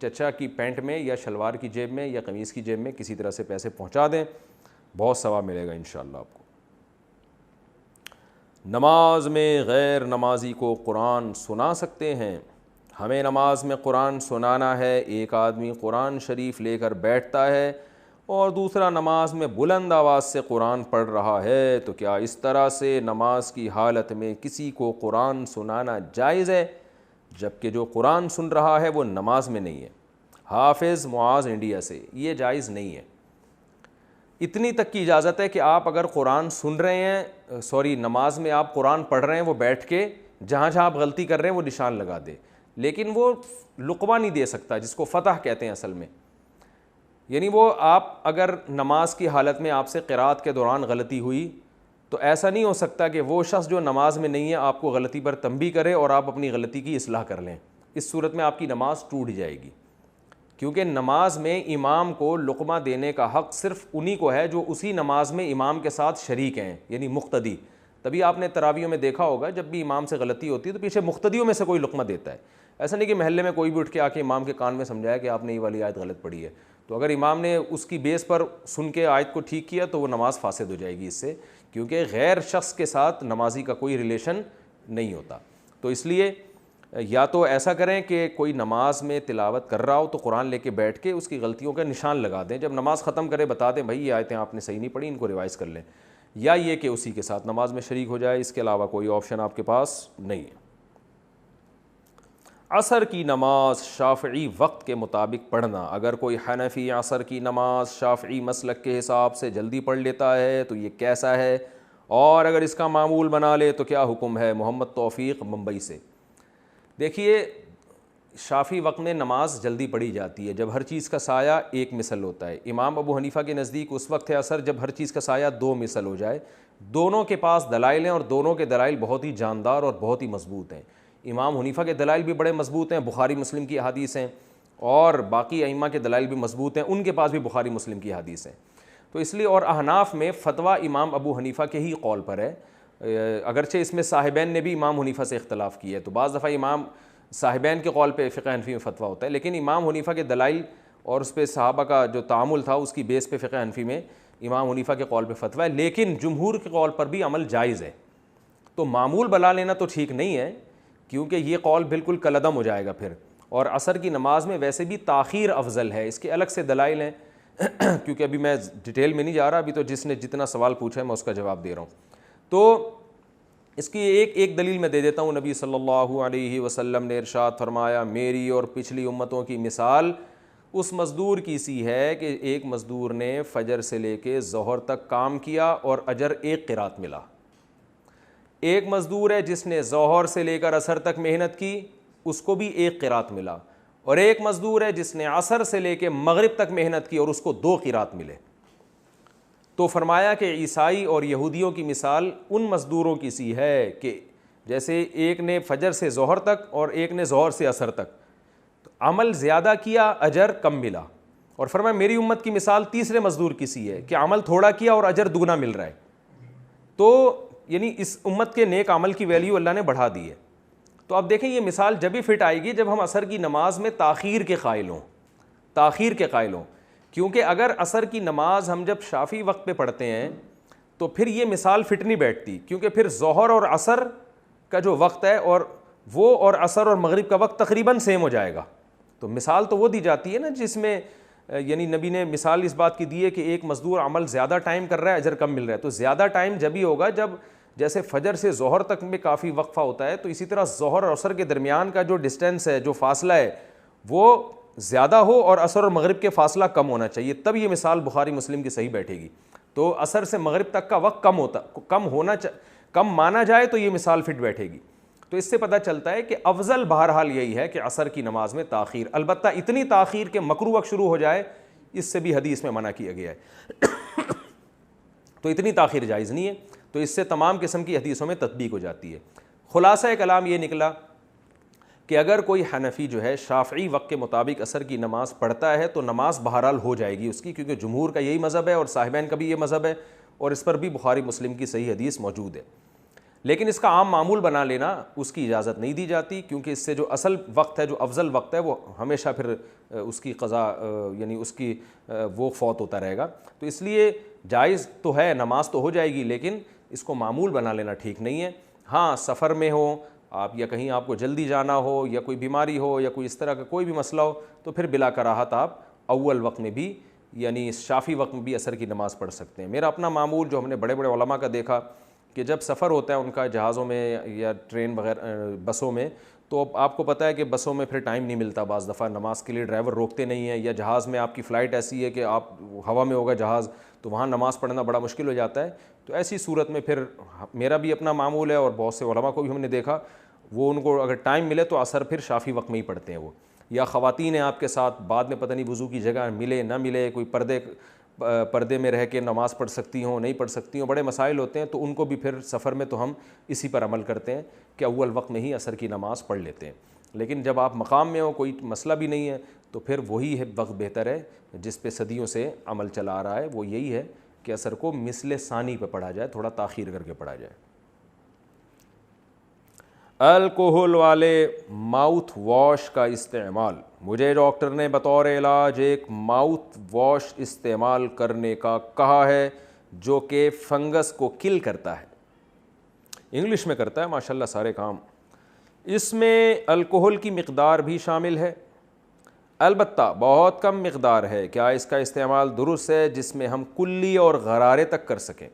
چچا کی پینٹ میں یا شلوار کی جیب میں یا قمیص کی جیب میں کسی طرح سے پیسے پہنچا دیں, بہت ثواب ملے گا انشاءاللہ آپ کو. نماز میں غیر نمازی کو قرآن سنا سکتے ہیں؟ ہمیں نماز میں قرآن سنانا ہے. ایک آدمی قرآن شریف لے کر بیٹھتا ہے اور دوسرا نماز میں بلند آواز سے قرآن پڑھ رہا ہے, تو کیا اس طرح سے نماز کی حالت میں کسی کو قرآن سنانا جائز ہے, جبکہ جو قرآن سن رہا ہے وہ نماز میں نہیں ہے؟ حافظ معاذ انڈیا سے. یہ جائز نہیں ہے. اتنی تک کی اجازت ہے کہ آپ اگر قرآن سن رہے ہیں, نماز میں آپ قرآن پڑھ رہے ہیں, وہ بیٹھ کے جہاں جہاں آپ غلطی کر رہے ہیں وہ نشان لگا دے, لیکن وہ لقمہ نہیں دے سکتا, جس کو فتح کہتے ہیں اصل میں. یعنی وہ آپ اگر نماز کی حالت میں آپ سے قرات کے دوران غلطی ہوئی تو ایسا نہیں ہو سکتا کہ وہ شخص جو نماز میں نہیں ہے آپ کو غلطی پر تنبیہ کرے اور آپ اپنی غلطی کی اصلاح کر لیں. اس صورت میں آپ کی نماز ٹوٹ جائے گی, کیونکہ نماز میں امام کو لقمہ دینے کا حق صرف انہی کو ہے جو اسی نماز میں امام کے ساتھ شریک ہیں, یعنی مقتدی. تبھی آپ نے تراویحوں میں دیکھا ہوگا جب بھی امام سے غلطی ہوتی ہے تو پیچھے مقتدیوں میں سے کوئی لقمہ دیتا ہے. ایسا نہیں کہ محلے میں کوئی بھی اٹھ کے آ کے امام کے کان میں سمجھایا کہ آپ نے یہ والی آیت غلط پڑھی ہے, تو اگر امام نے اس کی بیس پر سن کے آیت کو ٹھیک کیا تو وہ نماز فاسد ہو جائے گی اس سے, کیونکہ غیر شخص کے ساتھ نمازی کا کوئی ریلیشن نہیں ہوتا. تو اس لیے یا تو ایسا کریں کہ کوئی نماز میں تلاوت کر رہا ہو تو قرآن لے کے بیٹھ کے اس کی غلطیوں کا نشان لگا دیں, جب نماز ختم کرے بتا دیں بھائی یہ آیتیں آپ نے صحیح نہیں پڑھی, ان کو ریوائز کر لیں, یا یہ کہ اسی کے ساتھ نماز میں شریک ہو جائے. اس کے علاوہ کوئی آپشن آپ کے پاس نہیں ہے. عصر کی نماز شافعی وقت کے مطابق پڑھنا. اگر کوئی حنفی عصر کی نماز شافعی مسلک کے حساب سے جلدی پڑھ لیتا ہے تو یہ کیسا ہے, اور اگر اس کا معمول بنا لے تو کیا حکم ہے؟ محمد توفیق ممبئی سے. دیکھیے, شافعی وقت میں نماز جلدی پڑھی جاتی ہے جب ہر چیز کا سایہ ایک مثل ہوتا ہے. امام ابو حنیفہ کے نزدیک اس وقت ہے عصر جب ہر چیز کا سایہ دو مثل ہو جائے. دونوں کے پاس دلائل ہیں اور دونوں کے دلائل بہت ہی جاندار اور بہت ہی مضبوط ہیں. امام حنیفہ کے دلائل بھی بڑے مضبوط ہیں, بخاری مسلم کی احادیث ہیں, اور باقی ائمہ کے دلائل بھی مضبوط ہیں, ان کے پاس بھی بخاری مسلم کی احادیث ہیں. تو اس لیے, اور احناف میں فتویٰ امام ابو حنیفہ کے ہی قول پر ہے, اگرچہ اس میں صاحبین نے بھی امام حنیفہ سے اختلاف کیا ہے, تو بعض دفعہ امام صاحبین کے قول پہ فقہ حنفی میں فتویٰ ہوتا ہے, لیکن امام حنیفہ کے دلائل اور اس پہ صحابہ کا جو تعامل تھا اس کی بیس پہ فقہ حنفی میں امام حنیفہ کے قول پہ فتویٰ ہے. لیکن جمہور کے قول پر بھی عمل جائز ہے. تو معمول بنا لینا تو ٹھیک نہیں ہے, کیونکہ یہ قول بالکل کالعدم ہو جائے گا پھر. اور عصر کی نماز میں ویسے بھی تاخیر افضل ہے, اس کے الگ سے دلائل ہیں, کیونکہ ابھی میں ڈیٹیل میں نہیں جا رہا, ابھی تو جس نے جتنا سوال پوچھا ہے میں اس کا جواب دے رہا ہوں. تو اس کی ایک دلیل میں دے دیتا ہوں. نبی صلی اللہ علیہ وسلم نے ارشاد فرمایا, میری اور پچھلی امتوں کی مثال اس مزدور کی سی ہے کہ ایک مزدور نے فجر سے لے کے ظہر تک کام کیا اور اجر ایک قرات ملا. ایک مزدور ہے جس نے ظہر سے لے کر عصر تک محنت کی, اس کو بھی ایک قرات ملا, اور ایک مزدور ہے جس نے عصر سے لے کے مغرب تک محنت کی اور اس کو 2 قرات ملے. تو فرمایا کہ عیسائی اور یہودیوں کی مثال ان مزدوروں کی سی ہے کہ جیسے ایک نے فجر سے ظہر تک اور ایک نے ظہر سے عصر تک, تو عمل زیادہ کیا اجر کم ملا. اور فرمایا میری امت کی مثال تیسرے مزدور کی سی ہے کہ عمل تھوڑا کیا اور اجر دگنا مل رہا ہے. تو یعنی اس امت کے نیک عمل کی ویلیو اللہ نے بڑھا دی ہے. تو اب دیکھیں یہ مثال جب ہی فٹ آئے گی جب ہم عصر کی نماز میں تاخیر کے قائل ہوں. کیونکہ اگر عصر کی نماز ہم جب شافعی وقت پہ پڑھتے ہیں تو پھر یہ مثال فٹ نہیں بیٹھتی, کیونکہ پھر ظہر اور عصر کا جو وقت ہے اور وہ اور عصر اور مغرب کا وقت تقریباً سیم ہو جائے گا. تو مثال تو وہ دی جاتی ہے نا جس میں یعنی نبی نے مثال اس بات کی دی ہے کہ ایک مزدور عمل زیادہ ٹائم کر رہا ہے اجر کم مل رہا ہے. تو زیادہ ٹائم جب ہی ہوگا جب جیسے فجر سے ظہر تک میں کافی وقفہ ہوتا ہے, تو اسی طرح ظہر اور عصر کے درمیان کا جو ڈسٹینس ہے, جو فاصلہ ہے, وہ زیادہ ہو اور عصر اور مغرب کے فاصلہ کم ہونا چاہیے, تب یہ مثال بخاری مسلم کی صحیح بیٹھے گی. تو عصر سے مغرب تک کا وقت کم مانا جائے تو یہ مثال فٹ بیٹھے گی. تو اس سے پتہ چلتا ہے کہ افضل بہرحال یہی ہے کہ عصر کی نماز میں تاخیر, البتہ اتنی تاخیر کہ مکروہ وقت شروع ہو جائے, اس سے بھی حدیث میں منع کیا گیا ہے. تو اتنی تاخیر جائز نہیں ہے. تو اس سے تمام قسم کی حدیثوں میں تطبیق ہو جاتی ہے. خلاصہ کلام یہ نکلا کہ اگر کوئی حنفی جو ہے شافعی وقت کے مطابق عصر کی نماز پڑھتا ہے تو نماز بہرحال ہو جائے گی اس کی, کیونکہ جمہور کا یہی مذہب ہے اور صاحبین کا بھی یہ مذہب ہے, اور اس پر بھی بخاری مسلم کی صحیح حدیث موجود ہے. لیکن اس کا عام معمول بنا لینا اس کی اجازت نہیں دی جاتی، کیونکہ اس سے جو اصل وقت ہے، جو افضل وقت ہے، وہ ہمیشہ پھر اس کی قضا یعنی اس کی وہ فوت ہوتا رہے گا۔ تو اس لیے جائز تو ہے، نماز تو ہو جائے گی، لیکن اس کو معمول بنا لینا ٹھیک نہیں ہے۔ ہاں سفر میں ہو آپ، یا کہیں آپ کو جلدی جانا ہو، یا کوئی بیماری ہو، یا کوئی اس طرح کا کوئی بھی مسئلہ ہو، تو پھر بلا کراہت آپ اول وقت میں بھی یعنی شافی وقت میں بھی عصر کی نماز پڑھ سکتے ہیں۔ میرا اپنا معمول جو ہم نے بڑے بڑے علماء کا دیکھا کہ جب سفر ہوتا ہے ان کا جہازوں میں یا ٹرین وغیرہ بسوں میں، تو آپ کو پتہ ہے کہ بسوں میں پھر ٹائم نہیں ملتا، بعض دفعہ نماز کے لیے ڈرائیور روکتے نہیں ہیں، یا جہاز میں آپ کی فلائٹ ایسی ہے کہ آپ ہوا میں ہوگا جہاز، تو وہاں نماز پڑھنا بڑا مشکل ہو جاتا ہے۔ تو ایسی صورت میں پھر میرا بھی اپنا معمول ہے، اور بہت سے علماء کو بھی ہم نے دیکھا، وہ ان کو اگر ٹائم ملے تو عصر پھر شافی وقت میں ہی پڑھتے ہیں وہ۔ یا خواتین ہیں آپ کے ساتھ، بعد میں پتہ نہیں وضو کی جگہ ملے نہ ملے، کوئی پردے میں رہ کے نماز پڑھ سکتی ہوں نہیں پڑھ سکتی ہوں، بڑے مسائل ہوتے ہیں، تو ان کو بھی پھر سفر میں تو ہم اسی پر عمل کرتے ہیں کہ اول وقت میں ہی عصر کی نماز پڑھ لیتے ہیں۔ لیکن جب آپ مقام میں ہو، کوئی مسئلہ بھی نہیں ہے، تو پھر وہی ہے وقت بہتر ہے جس پہ صدیوں سے عمل چلا آ رہا ہے، وہ یہی ہے کہ عصر کو مثل ثانی پہ پڑھا جائے، تھوڑا تاخیر کر کے پڑھا جائے۔ الکوہل والے ماؤتھ واش کا استعمال، مجھے ڈاکٹر نے بطور علاج ایک ماؤتھ واش استعمال کرنے کا کہا ہے جو کہ فنگس کو کل کرتا ہے۔ انگلش میں کرتا ہے ماشاءاللہ سارے کام۔ اس میں الکوہل کی مقدار بھی شامل ہے، البتہ بہت کم مقدار ہے۔ کیا اس کا استعمال درست ہے جس میں ہم کلی اور غرارے تک کر سکیں؟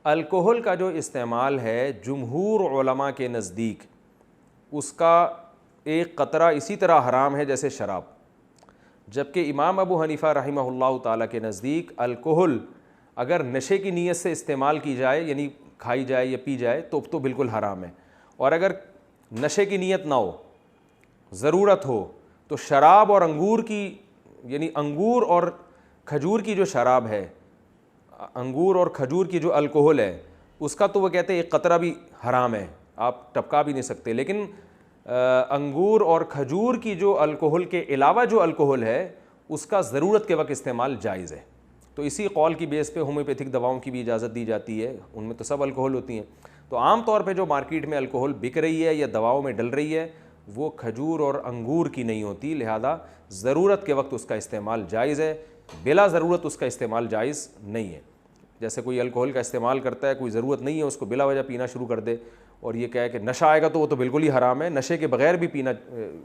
الکوہل کا جو استعمال ہے جمہور علماء کے نزدیک اس کا ایک قطرہ اسی طرح حرام ہے جیسے شراب، جبکہ امام ابو حنیفہ رحمہ اللہ تعالیٰ کے نزدیک الکوہل اگر نشے کی نیت سے استعمال کی جائے، یعنی کھائی جائے یا پی جائے، تو بالکل حرام ہے، اور اگر نشے کی نیت نہ ہو، ضرورت ہو، تو شراب اور انگور کی، یعنی انگور اور کھجور کی جو شراب ہے، انگور اور کھجور کی جو الکوہل ہے، اس کا تو وہ کہتے ہیں ایک قطرہ بھی حرام ہے، آپ ٹپکا بھی نہیں سکتے، لیکن انگور اور کھجور کی جو الکوہل کے علاوہ جو الکوہل ہے اس کا ضرورت کے وقت استعمال جائز ہے۔ تو اسی قول کی بیس پہ ہومیوپیتھک دواؤں کی بھی اجازت دی جاتی ہے، ان میں تو سب الکوہل ہوتی ہیں۔ تو عام طور پہ جو مارکیٹ میں الکوہل بک رہی ہے یا دواؤں میں ڈل رہی ہے وہ کھجور اور انگور کی نہیں ہوتی، لہذا ضرورت کے وقت اس کا استعمال جائز ہے، بلا ضرورت اس کا استعمال جائز نہیں ہے۔ جیسے کوئی الکوہل کا استعمال کرتا ہے، کوئی ضرورت نہیں ہے، اس کو بلا وجہ پینا شروع کر دے اور یہ کہے کہ نشہ آئے گا، تو وہ تو بالکل ہی حرام ہے۔ نشے کے بغیر بھی پینا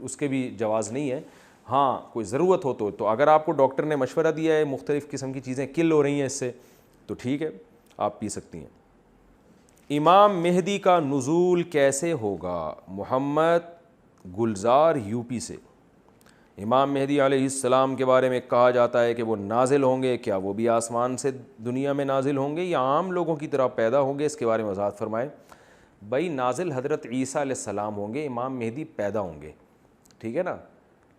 اس کے بھی جواز نہیں ہے، ہاں کوئی ضرورت ہو تو اگر آپ کو ڈاکٹر نے مشورہ دیا ہے، مختلف قسم کی چیزیں کل ہو رہی ہیں اس سے، تو ٹھیک ہے آپ پی سکتی ہیں۔ امام مہدی کا نزول کیسے ہوگا؟ محمد گلزار یو پی سے۔ امام مہدی علیہ السلام کے بارے میں کہا جاتا ہے کہ وہ نازل ہوں گے، کیا وہ بھی آسمان سے دنیا میں نازل ہوں گے یا عام لوگوں کی طرح پیدا ہوں گے؟ اس کے بارے میں وضاحت فرمائیں۔ بھائی نازل حضرت عیسیٰ علیہ السلام ہوں گے، امام مہدی پیدا ہوں گے، ٹھیک ہے نا،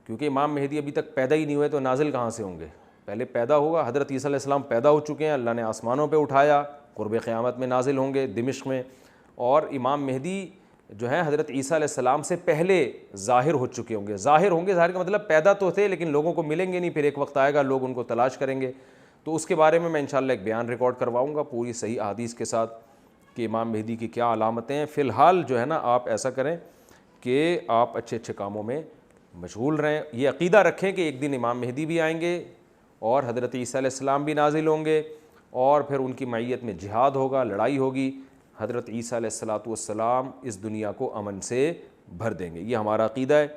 کیونکہ امام مہدی ابھی تک پیدا ہی نہیں ہوئے تو نازل کہاں سے ہوں گے؟ پہلے پیدا ہوگا۔ حضرت عیسیٰ علیہ السلام پیدا ہو چکے ہیں، اللہ نے آسمانوں پہ اٹھایا، قرب قیامت میں نازل ہوں گے دمشق میں، اور امام مہدی جو ہے حضرت عیسیٰ علیہ السلام سے پہلے ظاہر ہو چکے ہوں گے۔ ظاہر ہوں گے، ظاہر کا مطلب پیدا تو تھے لیکن لوگوں کو ملیں گے نہیں، پھر ایک وقت آئے گا لوگ ان کو تلاش کریں گے، تو اس کے بارے میں انشاءاللہ ایک بیان ریکارڈ کرواؤں گا پوری صحیح احادیث کے ساتھ کہ امام مہدی کی کیا علامتیں ہیں۔ فی الحال جو ہے نا آپ ایسا کریں کہ آپ اچھے اچھے کاموں میں مشغول رہیں، یہ عقیدہ رکھیں کہ ایک دن امام مہدی بھی آئیں گے اور حضرت عیسیٰ علیہ السلام بھی نازل ہوں گے، اور پھر ان کی معیت میں جہاد ہوگا، لڑائی ہوگی، حضرت عیسیٰ علیہ السلام اس دنیا کو امن سے بھر دیں گے، یہ ہمارا عقیدہ ہے۔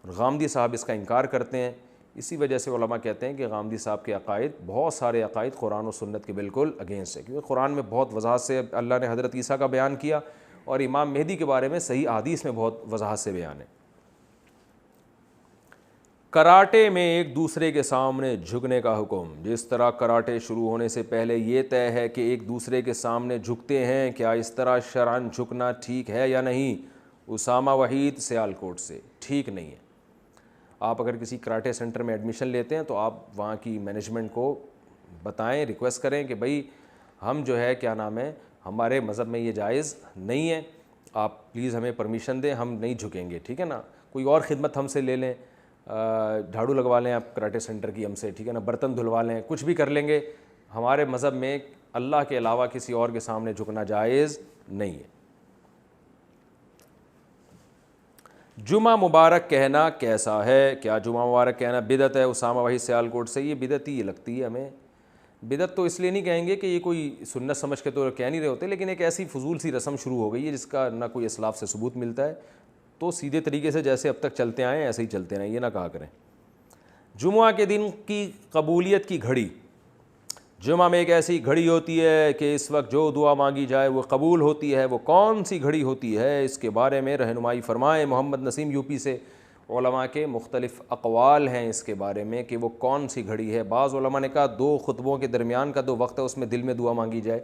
غامدی صاحب اس کا انکار کرتے ہیں، اسی وجہ سے علماء کہتے ہیں کہ غامدی صاحب کے عقائد، بہت سارے عقائد قرآن و سنت کے بالکل اگینسٹ ہے، کیونکہ قرآن میں بہت وضاحت سے اللہ نے حضرت عیسیٰ کا بیان کیا، اور امام مہدی کے بارے میں صحیح احادیث میں بہت وضاحت سے بیان ہے۔ کراٹے میں ایک دوسرے کے سامنے جھکنے کا حکم، جس طرح کراٹے شروع ہونے سے پہلے یہ طے ہے کہ ایک دوسرے کے سامنے جھکتے ہیں، کیا اس طرح شرعاً جھکنا ٹھیک ہے یا نہیں؟ اسامہ وحید سیالکوٹ سے۔ ٹھیک نہیں ہے۔ آپ اگر کسی کراٹے سینٹر میں ایڈمیشن لیتے ہیں تو آپ وہاں کی مینجمنٹ کو بتائیں، ریکویسٹ کریں کہ بھائی ہم جو ہے کیا نام ہے، ہمارے مذہب میں یہ جائز نہیں ہے، آپ پلیز ہمیں پرمیشن دیں، ہم نہیں جھکیں گے، ٹھیک ہے نا۔ کوئی اور خدمت ہم سے لے لیں، جھاڑو لگوا لیں آپ کراٹے سینٹر کی ہم سے، ٹھیک ہے نا، برتن دھلوا لیں، کچھ بھی کر لیں گے، ہمارے مذہب میں اللہ کے علاوہ کسی اور کے سامنے جھکنا جائز نہیں ہے۔ جمعہ مبارک کہنا کیسا ہے؟ کیا جمعہ مبارک کہنا بدعت ہے؟ اسامہ بھائی سیالکوٹ سے. یہ بدعت ہی لگتی ہے ہمیں. بدعت تو اس لیے نہیں کہیں گے کہ یہ کوئی سنت سمجھ کے تو کہہ نہیں رہے ہوتے, لیکن ایک ایسی فضول سی رسم شروع ہو گئی ہے جس کا نہ کوئی اسلاف سے ثبوت ملتا ہے. تو سیدھے طریقے سے جیسے اب تک چلتے آئے ہیں ایسے ہی چلتے رہیں, یہ نہ کہا کریں. جمعہ کے دن کی قبولیت کی گھڑی. جمعہ میں ایک ایسی گھڑی ہوتی ہے کہ اس وقت جو دعا مانگی جائے وہ قبول ہوتی ہے. وہ کون سی گھڑی ہوتی ہے, اس کے بارے میں رہنمائی فرمائیں. محمد نسیم یو پی سے. علماء کے مختلف اقوال ہیں اس کے بارے میں کہ وہ کون سی گھڑی ہے. بعض علماء نے کہا 2 خطبوں کے درمیان کا 2 وقت ہے, اس میں دل میں دعا مانگی جائے.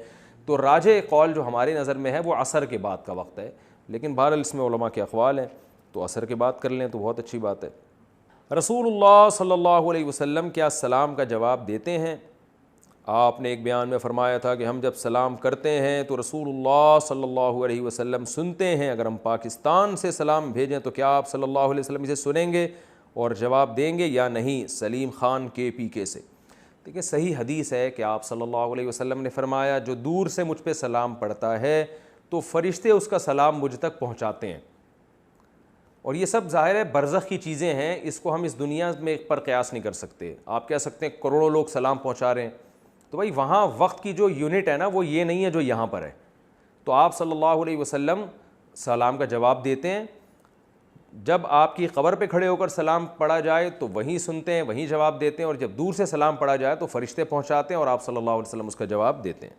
تو راجح قول جو ہماری نظر میں ہے وہ عصر کے بعد کا وقت ہے, لیکن بہرحال اس میں علماء کے اقوال ہیں, تو عصر کے بعد کر لیں تو بہت اچھی بات ہے. رسول اللہ صلی اللہ علیہ وسلم کیا سلام کا جواب دیتے ہیں؟ آپ نے ایک بیان میں فرمایا تھا کہ ہم جب سلام کرتے ہیں تو رسول اللہ صلی اللہ علیہ وسلم سنتے ہیں. اگر ہم پاکستان سے سلام بھیجیں تو کیا آپ صلی اللہ علیہ وسلم اسے سنیں گے اور جواب دیں گے یا نہیں؟ سلیم خان کے پی کے سے. دیکھیں صحیح حدیث ہے کہ آپ صلی اللہ علیہ وسلم نے فرمایا جو دور سے مجھ پہ سلام پڑھتا ہے تو فرشتے اس کا سلام مجھ تک پہنچاتے ہیں. اور یہ سب ظاہر ہے برزخ کی چیزیں ہیں, اس کو ہم اس دنیا میں پر قیاس نہیں کر سکتے. آپ کہہ سکتے ہیں کروڑوں لوگ سلام پہنچا رہے ہیں, تو بھائی وہاں وقت کی جو یونٹ ہے نا وہ یہ نہیں ہے جو یہاں پر ہے. تو آپ صلی اللہ علیہ وسلم سلام کا جواب دیتے ہیں. جب آپ کی قبر پہ کھڑے ہو کر سلام پڑھا جائے تو وہیں سنتے ہیں, وہیں جواب دیتے ہیں, اور جب دور سے سلام پڑھا جائے تو فرشتے پہنچاتے ہیں اور آپ صلی اللہ علیہ وسلم اس کا جواب دیتے ہیں.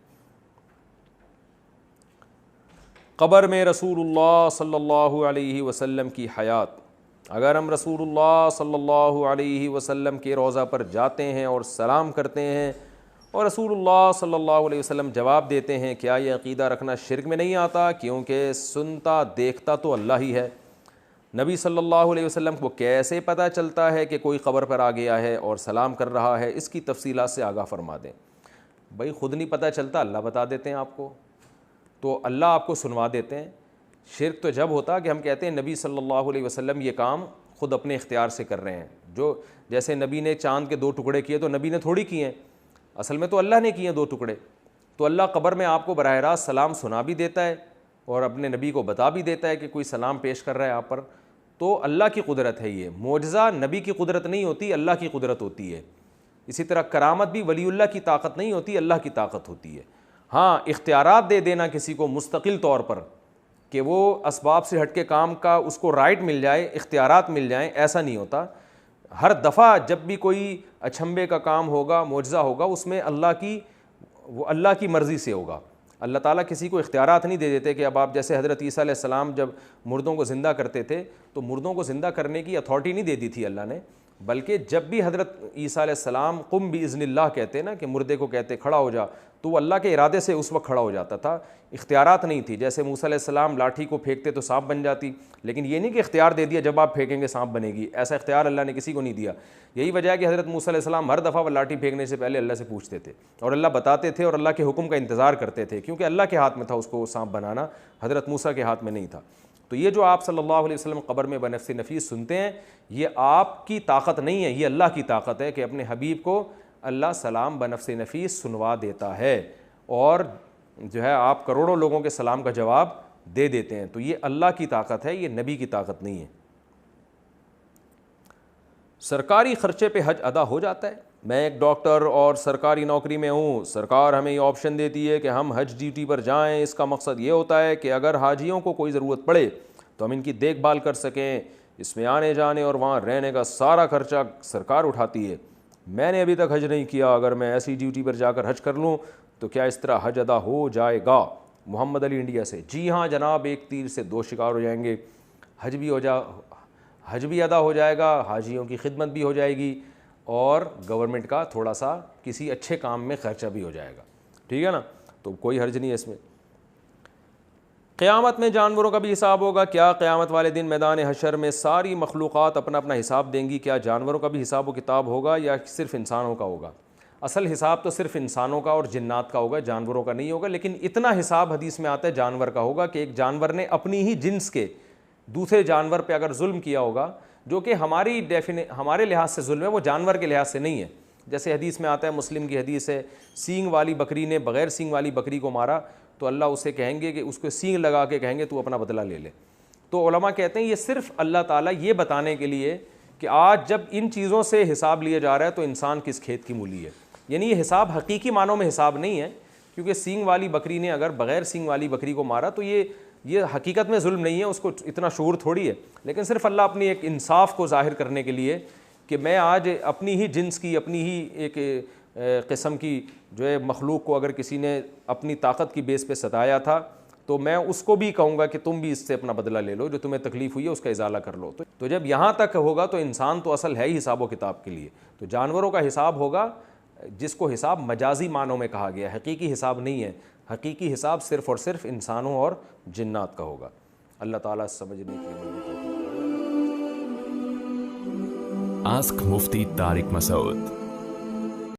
قبر میں رسول اللہ صلی اللہ علیہ وسلم کی حیات. اگر ہم رسول اللہ صلی اللہ علیہ وسلم کے روضہ پر جاتے ہیں اور سلام کرتے ہیں اور رسول اللہ صلی اللہ علیہ وسلم جواب دیتے ہیں, کیا یہ عقیدہ رکھنا شرک میں نہیں آتا؟ کیونکہ سنتا دیکھتا تو اللہ ہی ہے. نبی صلی اللہ علیہ وسلم کو کیسے پتہ چلتا ہے کہ کوئی قبر پر آ گیا ہے اور سلام کر رہا ہے؟ اس کی تفصیلات سے آگاہ فرما دیں. بھائی خود نہیں پتہ چلتا, اللہ بتا دیتے ہیں آپ کو, تو اللہ آپ کو سنوا دیتے ہیں. شرک تو جب ہوتا کہ ہم کہتے ہیں نبی صلی اللہ علیہ وسلم یہ کام خود اپنے اختیار سے کر رہے ہیں. جو جیسے نبی نے چاند کے 2 ٹکڑے کیے تو نبی نے تھوڑی کیے ہیں, اصل میں تو اللہ نے کیے ہیں 2 ٹکڑے. تو اللہ قبر میں آپ کو براہ راست سلام سنا بھی دیتا ہے اور اپنے نبی کو بتا بھی دیتا ہے کہ کوئی سلام پیش کر رہا ہے آپ پر. تو اللہ کی قدرت ہے. یہ معجزہ نبی کی قدرت نہیں ہوتی, اللہ کی قدرت ہوتی ہے. اسی طرح کرامت بھی ولی اللہ کی طاقت نہیں ہوتی, اللہ کی طاقت ہوتی ہے. ہاں اختیارات دے دینا کسی کو مستقل طور پر کہ وہ اسباب سے ہٹ کے کام کا اس کو رائٹ مل جائے, اختیارات مل جائیں, ایسا نہیں ہوتا. ہر دفعہ جب بھی کوئی اچھمبے کا کام ہوگا, معجزہ ہوگا, اس میں اللہ کی مرضی سے ہوگا. اللہ تعالیٰ کسی کو اختیارات نہیں دے دیتے کہ اب آپ جیسے حضرت عیسیٰ علیہ السلام جب مردوں کو زندہ کرتے تھے تو مردوں کو زندہ کرنے کی اتھارٹی نہیں دے دی تھی اللہ نے, بلکہ جب بھی حضرت عیسیٰ علیہ السلام قم باذن اللہ کہتے نا کہ مردے کو کہتے کھڑا ہو جا, تو وہ اللہ کے ارادے سے اس وقت کھڑا ہو جاتا تھا. اختیارات نہیں تھی. جیسے موسیٰ علیہ السلام لاٹھی کو پھینکتے تو سانپ بن جاتی, لیکن یہ نہیں کہ اختیار دے دیا جب آپ پھینکیں گے سانپ بنے گی, ایسا اختیار اللہ نے کسی کو نہیں دیا. یہی وجہ ہے کہ حضرت موسیٰ علیہ السلام ہر دفعہ وہ لاٹھی پھینکنے سے پہلے اللہ سے پوچھتے تھے اور اللہ بتاتے تھے اور اللہ کے حکم کا انتظار کرتے تھے, کیونکہ اللہ کے ہاتھ میں تھا اس کو سانپ بنانا, حضرت موسیٰ کے ہاتھ میں نہیں تھا. تو یہ جو آپ صلی اللہ علیہ وسلم قبر میں بنفس نفیس سنتے ہیں, یہ آپ کی طاقت نہیں ہے, یہ اللہ کی طاقت ہے کہ اپنے حبیب کو اللہ سلام بنفس نفیس سنوا دیتا ہے اور جو ہے آپ کروڑوں لوگوں کے سلام کا جواب دے دیتے ہیں. تو یہ اللہ کی طاقت ہے, یہ نبی کی طاقت نہیں ہے. سرکاری خرچے پہ حج ادا ہو جاتا ہے؟ میں ایک ڈاکٹر اور سرکاری نوکری میں ہوں, سرکار ہمیں یہ آپشن دیتی ہے کہ ہم حج ڈیوٹی پر جائیں. اس کا مقصد یہ ہوتا ہے کہ اگر حاجیوں کو کوئی ضرورت پڑے تو ہم ان کی دیکھ بھال کر سکیں. اس میں آنے جانے اور وہاں رہنے کا سارا خرچہ سرکار اٹھاتی ہے. میں نے ابھی تک حج نہیں کیا, اگر میں ایسی ڈیوٹی پر جا کر حج کر لوں تو کیا اس طرح حج ادا ہو جائے گا؟ محمد علی انڈیا سے. جی ہاں جناب, ایک تیر سے 2 شکار ہو جائیں گے. حج بھی ادا ہو جائے گا, حاجیوں کی خدمت بھی ہو جائے گی, اور گورنمنٹ کا تھوڑا سا کسی اچھے کام میں خرچہ بھی ہو جائے گا. ٹھیک ہے نا, تو کوئی حرج نہیں ہے اس میں. قیامت میں جانوروں کا بھی حساب ہوگا. کیا قیامت والے دن میدان حشر میں ساری مخلوقات اپنا اپنا حساب دیں گی؟ کیا جانوروں کا بھی حساب و کتاب ہوگا یا صرف انسانوں کا ہوگا؟ اصل حساب تو صرف انسانوں کا اور جنات کا ہوگا, جانوروں کا نہیں ہوگا. لیکن اتنا حساب حدیث میں آتا ہے جانور کا ہوگا کہ ایک جانور نے اپنی ہی جنس کے دوسرے جانور پہ اگر ظلم کیا ہوگا, جو کہ ہمارے لحاظ سے ظلم ہے, وہ جانور کے لحاظ سے نہیں ہے. جیسے حدیث میں آتا ہے, مسلم کی حدیث ہے, سینگ والی بکری نے بغیر سینگ والی بکری کو مارا تو اللہ اسے کہیں گے کہ اس کو سینگ لگا کے کہیں گے تو اپنا بدلہ لے لے. تو علماء کہتے ہیں یہ صرف اللہ تعالیٰ یہ بتانے کے لیے کہ آج جب ان چیزوں سے حساب لیا جا رہا ہے تو انسان کس کھیت کی مولی ہے. یعنی یہ حساب حقیقی معنوں میں حساب نہیں ہے, کیونکہ سینگ والی بکری نے اگر بغیر سینگ والی بکری کو مارا تو یہ حقیقت میں ظلم نہیں ہے, اس کو اتنا شعور تھوڑی ہے, لیکن صرف اللہ اپنی ایک انصاف کو ظاہر کرنے کے لیے کہ میں آج اپنی ہی جنس کی, اپنی ہی ایک قسم کی جو ہے مخلوق کو اگر کسی نے اپنی طاقت کی بیس پہ ستایا تھا تو میں اس کو بھی کہوں گا کہ تم بھی اس سے اپنا بدلہ لے لو, جو تمہیں تکلیف ہوئی ہے اس کا ازالہ کر لو. تو جب یہاں تک ہوگا تو انسان تو اصل ہے ہی حساب و کتاب کے لیے. تو جانوروں کا حساب ہوگا جس کو حساب مجازی معنوں میں کہا گیا, حقیقی حساب نہیں ہے. حقیقی حساب صرف اور صرف انسانوں اور جنات کا ہوگا. اللہ تعالیٰ سمجھنے کی آسک مفتی طارق مسعود.